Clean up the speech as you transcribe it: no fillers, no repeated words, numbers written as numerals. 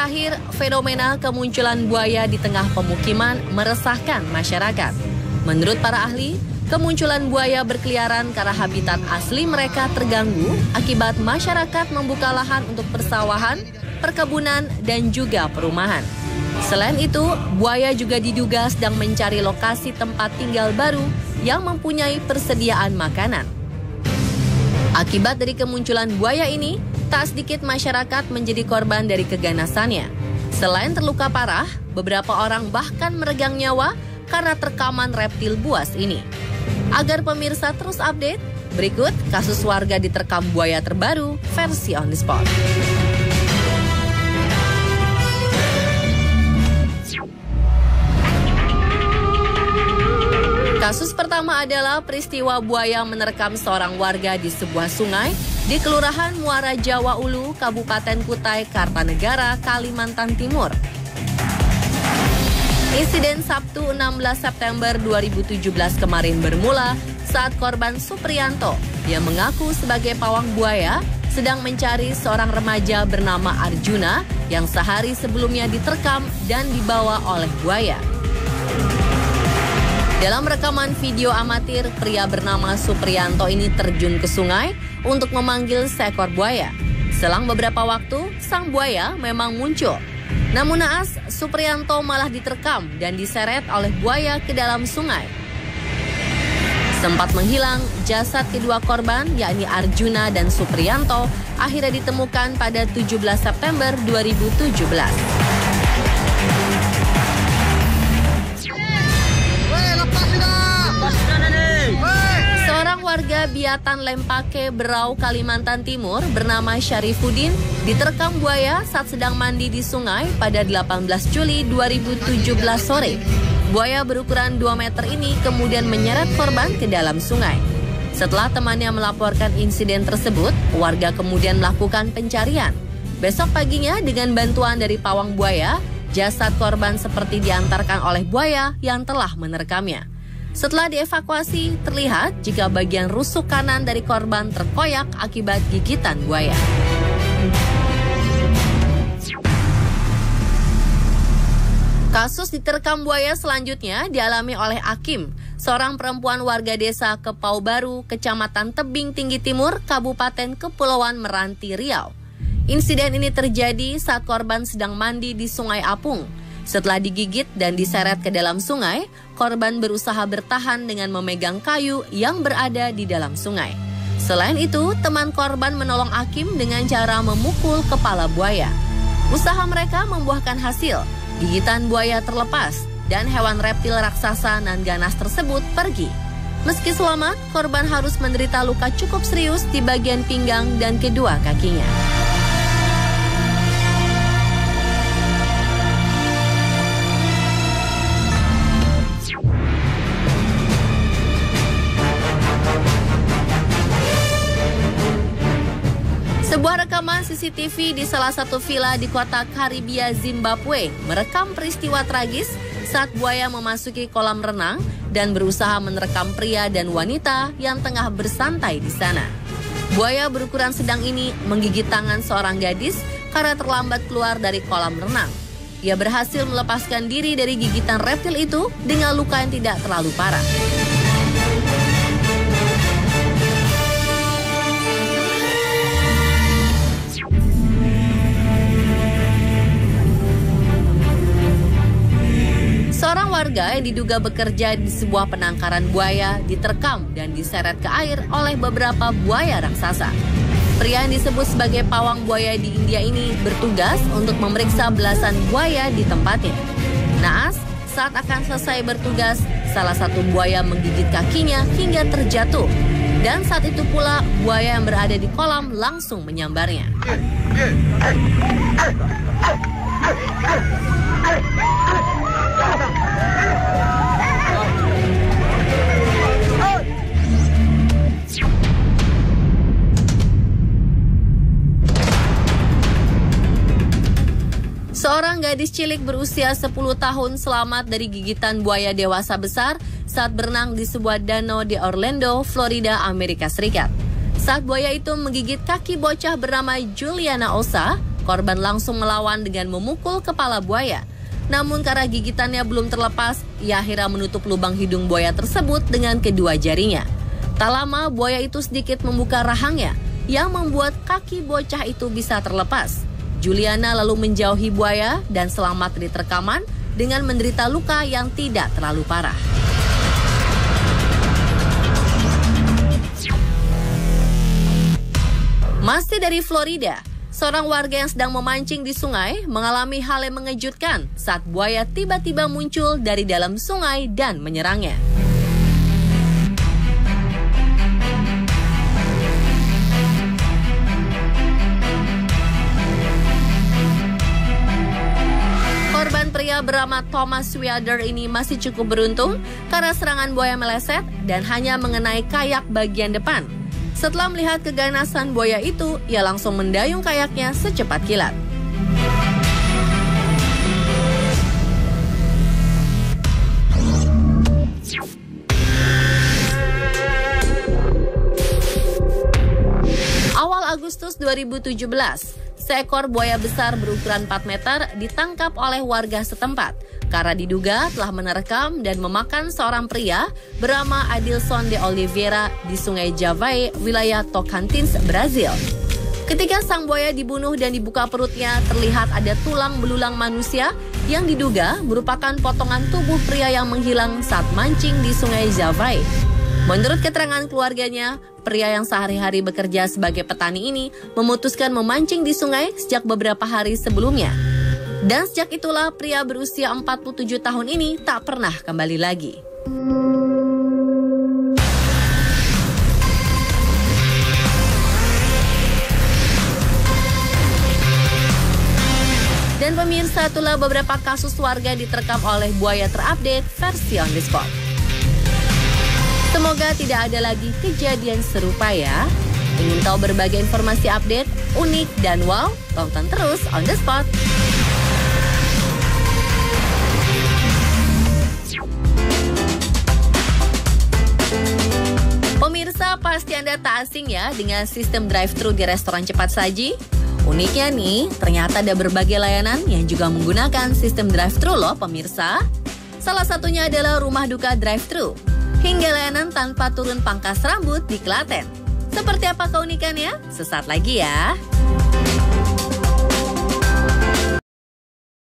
terakhir, fenomena kemunculan buaya di tengah pemukiman meresahkan masyarakat. Menurut para ahli, kemunculan buaya berkeliaran karena habitat asli mereka terganggu akibat masyarakat membuka lahan untuk persawahan, perkebunan, dan juga perumahan. Selain itu, buaya juga diduga sedang mencari lokasi tempat tinggal baru yang mempunyai persediaan makanan. Akibat dari kemunculan buaya ini, tak sedikit masyarakat menjadi korban dari keganasannya. Selain terluka parah, beberapa orang bahkan meregang nyawa karena terkaman reptil buas ini. Agar pemirsa terus update, berikut kasus warga diterkam buaya terbaru versi On The Spot. Kasus pertama adalah peristiwa buaya menerkam seorang warga di sebuah sungai di Kelurahan Muara Jawa Ulu, Kabupaten Kutai Kartanegara, Kalimantan Timur. Insiden Sabtu 16 September 2017 kemarin bermula saat korban Supriyanto yang mengaku sebagai pawang buaya sedang mencari seorang remaja bernama Arjuna yang sehari sebelumnya diterkam dan dibawa oleh buaya. Dalam rekaman video amatir, pria bernama Supriyanto ini terjun ke sungai untuk memanggil seekor buaya. Selang beberapa waktu, sang buaya memang muncul. Namun naas, Supriyanto malah diterkam dan diseret oleh buaya ke dalam sungai. Sempat menghilang, jasad kedua korban, yakni Arjuna dan Supriyanto, akhirnya ditemukan pada 17 September 2017. Seorang warga Biatan Lempake, Berau, Kalimantan Timur bernama Syarifuddin diterkam buaya saat sedang mandi di sungai pada 18 Juli 2017 sore. Buaya berukuran 2 meter ini kemudian menyeret korban ke dalam sungai. Setelah temannya melaporkan insiden tersebut, warga kemudian melakukan pencarian. Besok paginya dengan bantuan dari pawang buaya, jasad korban seperti diantarkan oleh buaya yang telah menerkamnya. Setelah dievakuasi, terlihat jika bagian rusuk kanan dari korban terkoyak akibat gigitan buaya. Kasus diterkam buaya selanjutnya dialami oleh Akim, seorang perempuan warga desa Kepau Baru, Kecamatan Tebing Tinggi Timur, Kabupaten Kepulauan Meranti, Riau. Insiden ini terjadi saat korban sedang mandi di Sungai Apung. Setelah digigit dan diseret ke dalam sungai, korban berusaha bertahan dengan memegang kayu yang berada di dalam sungai. Selain itu, teman korban menolong Akim dengan cara memukul kepala buaya. Usaha mereka membuahkan hasil. Gigitan buaya terlepas dan hewan reptil raksasa nan ganas tersebut pergi. Meski selamat, korban harus menderita luka cukup serius di bagian pinggang dan kedua kakinya. Sebuah rekaman CCTV di salah satu villa di kota Karibia, Zimbabwe merekam peristiwa tragis saat buaya memasuki kolam renang dan berusaha menerkam pria dan wanita yang tengah bersantai di sana. Buaya berukuran sedang ini menggigit tangan seorang gadis karena terlambat keluar dari kolam renang. Ia berhasil melepaskan diri dari gigitan reptil itu dengan luka yang tidak terlalu parah. Seorang warga yang diduga bekerja di sebuah penangkaran buaya diterkam dan diseret ke air oleh beberapa buaya raksasa. Pria yang disebut sebagai pawang buaya di India ini bertugas untuk memeriksa belasan buaya di tempatnya. Naas, saat akan selesai bertugas, salah satu buaya menggigit kakinya hingga terjatuh. Dan saat itu pula buaya yang berada di kolam langsung menyambarnya. Seorang gadis cilik berusia 10 tahun selamat dari gigitan buaya dewasa besar saat berenang di sebuah danau di Orlando, Florida, Amerika Serikat. Saat buaya itu menggigit kaki bocah bernama Juliana Osa, Korban langsung melawan dengan memukul kepala buaya. Namun karena gigitannya belum terlepas, ia akhirnya menutup lubang hidung buaya tersebut dengan kedua jarinya. Tak lama buaya itu sedikit membuka rahangnya yang membuat kaki bocah itu bisa terlepas. Juliana lalu menjauhi buaya dan selamat dari terkaman dengan menderita luka yang tidak terlalu parah. Masih dari Florida, seorang warga yang sedang memancing di sungai mengalami hal yang mengejutkan saat buaya tiba-tiba muncul dari dalam sungai dan menyerangnya. Korban pria bernama Thomas Wilder ini masih cukup beruntung karena serangan buaya meleset dan hanya mengenai kayak bagian depan. Setelah melihat keganasan buaya itu, ia langsung mendayung kayaknya secepat kilat. Awal Agustus 2017, seekor buaya besar berukuran 4 meter ditangkap oleh warga setempat karena diduga telah menerkam dan memakan seorang pria bernama Adilson de Oliveira di Sungai Javai, wilayah Tocantins, Brazil. Ketika sang buaya dibunuh dan dibuka perutnya, terlihat ada tulang belulang manusia yang diduga merupakan potongan tubuh pria yang menghilang saat mancing di Sungai Javai. Menurut keterangan keluarganya, pria yang sehari-hari bekerja sebagai petani ini memutuskan memancing di sungai sejak beberapa hari sebelumnya. Dan sejak itulah pria berusia 47 tahun ini tak pernah kembali lagi. Dan pemirsa, itulah beberapa kasus warga diterkam oleh buaya terupdate versi On The Spot. Semoga tidak ada lagi kejadian serupa ya. Ingin tahu berbagai informasi update, unik, dan wow? Tonton terus On The Spot. Pemirsa, pasti Anda tak asing ya dengan sistem drive-thru di restoran cepat saji. Uniknya nih, ternyata ada berbagai layanan yang juga menggunakan sistem drive-thru loh pemirsa. Salah satunya adalah Rumah Duka Drive-thru, hingga layanan tanpa turun pangkas rambut di Klaten. Seperti apa keunikannya? Sesaat lagi ya.